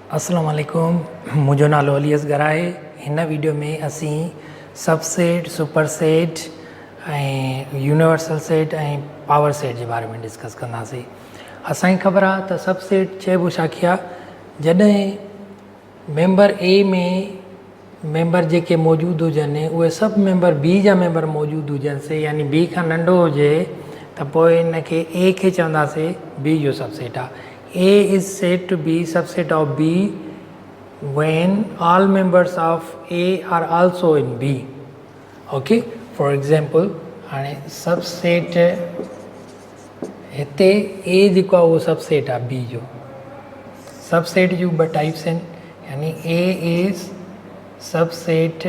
अस्सलाम वालेकुम, मुझो नालो अली असगर आहे। हिन वीडियो में असी सबसेट, सुपरसेट ऐं यूनिवर्सल सेट ऐं पावर सेट के बारे में डिस्कस कंदासीं। असांजी ख़बर आहे त सबसेट चइबो छाखे आहे जॾहिं मेंबर ए में मेंबर जेके मौजूदु हुजनि उहे सभु मेंबर बी जा मेंबर मौजूदु हुजनि यानी बी खां नंढो हुजे त पोइ इनखे ए खे चवंदासीं बी जो सबसेट आहे। A is said to be subset of B when all members of A are also in B. Okay, for example, हाणे सबसेट हिते A जेको आहे उहो सबसेट आहे B जो। सबसेट जूं ॿ टाइप्स आहिनि, यानी A is subset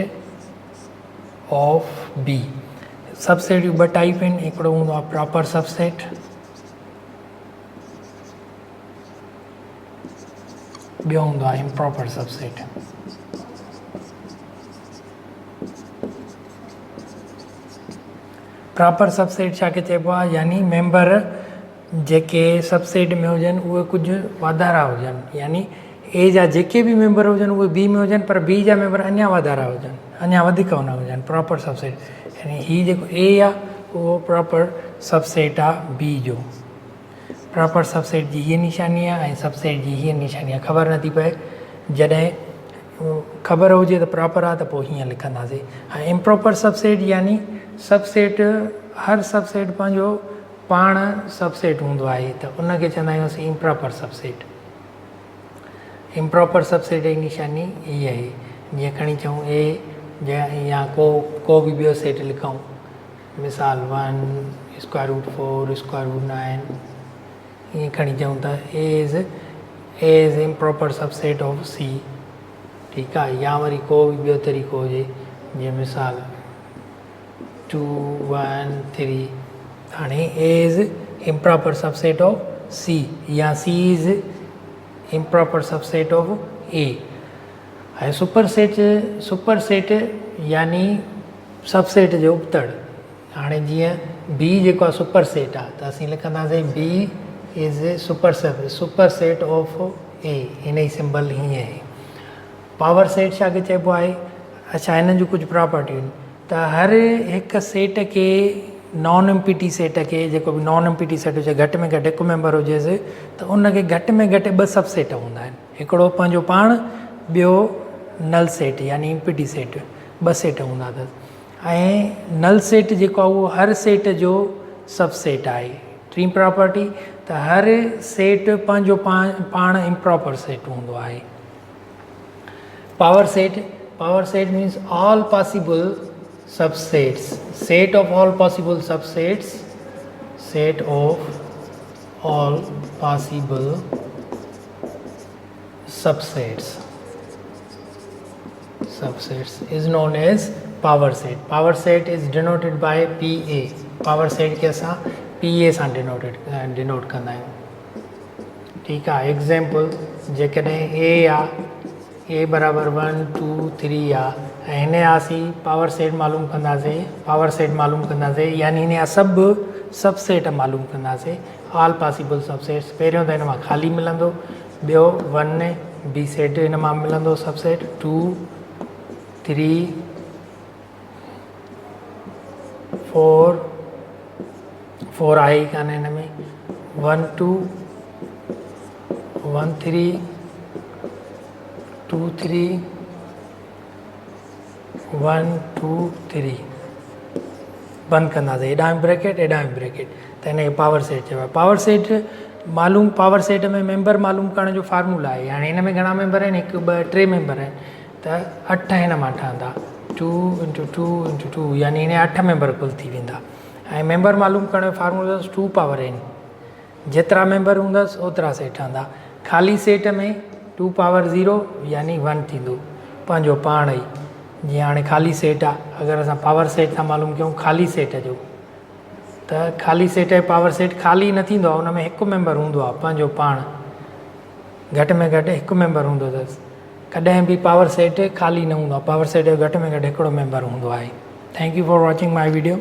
of B। Subset जूं ॿ टाइप आहिनि, हिकिड़ो हूंदो आहे प्रॉपर सबसेट, ॿियो हूंदो आहे इम्प्रॉपर सबसेट। प्रॉपर सबसेट छाखे चइबो आहे, यानी मेंबर जेके सबसेट में हुजनि उहे कुझु वाधारा हुजनि, यानी ए जा जेके बि मेंबर हुजनि उहे बी में हुजनि पर बी जा मेंबर अञा वाधारा हुजनि, अञा वधीक न हुजनि। प्रॉपर सबसेट यानी हीअ जेको ए आहे उहो प्रॉपर सबसेट आहे बी जो। प्रॉपर सबसेट जी हीअ निशानी आहे ऐं सबसेट जी हीअ निशानी आहे। ख़बर नथी पए, जॾहिं ख़बर हुजे त प्रॉपर आहे त पोइ हीअं लिखंदासीं। ऐं इम्प्रॉपर सबसेट यानी सबसेट, हर सबसेट पंहिंजो पाण सबसेट हूंदो आहे त उनखे चवंदा आहियूं इम्प्रॉपर सबसेट। इम्प्रॉपर सबसेट जी निशानी हीअ आहे, जीअं खणी चऊं ए या को बि ॿियो सेट लिखूं, मिसाल 1 स्क्वायर रूट 4 स्क्वायर रूट 9, ईअं खणी चऊं त A is improper subset of C. ठीकु आहे, या वरी को बि ॿियो तरीक़ो हुजे, जीअं मिसाल 2 1 3, हाणे A is improper subset of C या C is improper subset of A. ऐं सुपरसेट यानी सबसेट जो उपतड़। हाणे जीअं बी जेको आहे सुपरसेट आहे त असीं लिखंदासीं बी इज़ सुपरसेट ऑफ ए, इन जी सिंबल हीअं आहे। पावर सेट छाखे चइबो आहे, अच्छा हिननि जूं कुझु प्रॉपर्टियूं आहिनि त हर हिकु सेट खे, नॉन एम्पिटी सेट खे, जेको बि नॉन एम्पिटी सेट हुजे, घटि में घटि हिकु मेंबर हुजेसि त उनखे घटि में घटि ॿ सबसेट हूंदा आहिनि, हिकिड़ो पंहिंजो पाण, ॿियो नल सेट यानी एम्पिटी सेट, ॿ सेट हूंदा अथसि। ऐं नल सेट जेको आहे उहो हर सेट जो सबसेट आहे। टी प्रॉपर्टी त हर सेट पंहिंजो पाण इम्प्रॉपर सेट हूंदो आहे। Power set means all possible subsets, set of all possible subsets, set of all possible subsets is known as power set. Power set is denoted by PA. Power set के असां PA सां denote कंदा आहियूं। ठीकु आहे, example जेकॾहिं ए आहे, ए बराबरि 1 2 3 आहे ऐं हिन जा असीं पावर सेट मालूम कंदासीं, यानी हिन जा सभु सबसेट मालूम कंदासीं, ऑल पॉसिबल सबसेट्स। पहिरियों त हिन मां ख़ाली मिलंदो, ॿियो 1 बी सेट हिन मां मिलंदो सबसेट, 2 3 4 आहे ई कान हिन में, 1 2 1 3 2 3 1 2 3 बंदि कंदासीं, हेॾां ब्रैकेट हेॾां ब्रैकेट, त हिनखे पावर सेट चइबो आहे। पावर सेट में मेंबर मालूम करण जो फार्मूला आहे। हाणे हिन में घणा मेंबर आहिनि, 1 2 3 मेंबर आहिनि त 8 हिन मां ठहंदा, 2 × 2 × 2 यानी हिन 8 मेंबर कुल थी वेंदा। ऐं मेंबर मालूम करण जो फार्मूला 2 पावर n, जेतिरा मेंबर हूंदसि ओतिरा सेट ठहंदा। ख़ाली सेट में 2 पावर 0 यानी 1 थींदो पंहिंजो पाण ई। जीअं हाणे ख़ाली सेट आहे, अगरि असां पावर सेट सां मालूम कयूं ख़ाली सेट जो, त ख़ाली सेट जो पावर सेट ख़ाली न थींदो आहे, उन में हिकु मेंबर हूंदो आहे पंहिंजो पाण, घटि में घटि हिकु मेंबर हूंदो अथसि। कॾहिं बि पावर सेट ख़ाली न हूंदो आहे, पावर सेट जो घटि में घटि हिकिड़ो मेंबर हूंदो आहे। Thank U for watching my video.